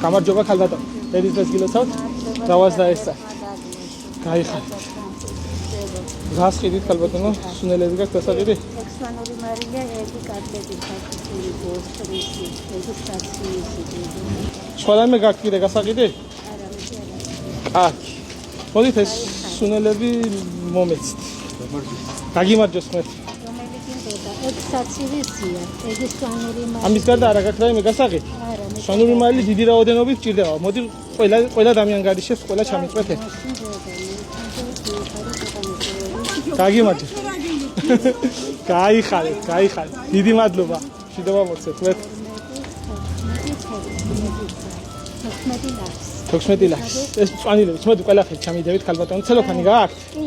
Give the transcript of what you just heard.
გამარჯობა ქალბატონო. დედის დღეს გილოცავთ? დავას დაესწა. გაიხარეთ. რას ხიდით ქალბატონო? სუნელები გაქვთ დასაყიდი? ექსპანური მარილია, ერთი კარტები საქართველოს ბოსტრისი, რეგისტრაციის. სხვადასხვა გაქვთ კიდე გასაყიდი? არა, მე კაკი. მოდით ეს სუნელები მომეცით. გაგიმარჯოს მე. რომელი გინდოდა? ექსაცივისია, ექსპანური მარილია. ამის გარდა არა გაქვთ რაიმე გასაყიდი? არა, მე სვანური მარილი დიდი რაოდენობით ჭირდება. მოდი ყველა ადამიან გადიშევს, ყველა ჩამიწვეთ. გაგიმარჯოს. გაიხარეთ. დიდი მადლობა. შიდობა მოგცეთ მე. 16 ლარი. ეს წვანილებს მოდი ყველაფერი ჩამიდევით ქალბატონო. ცელოფანი გააქვთ? კი.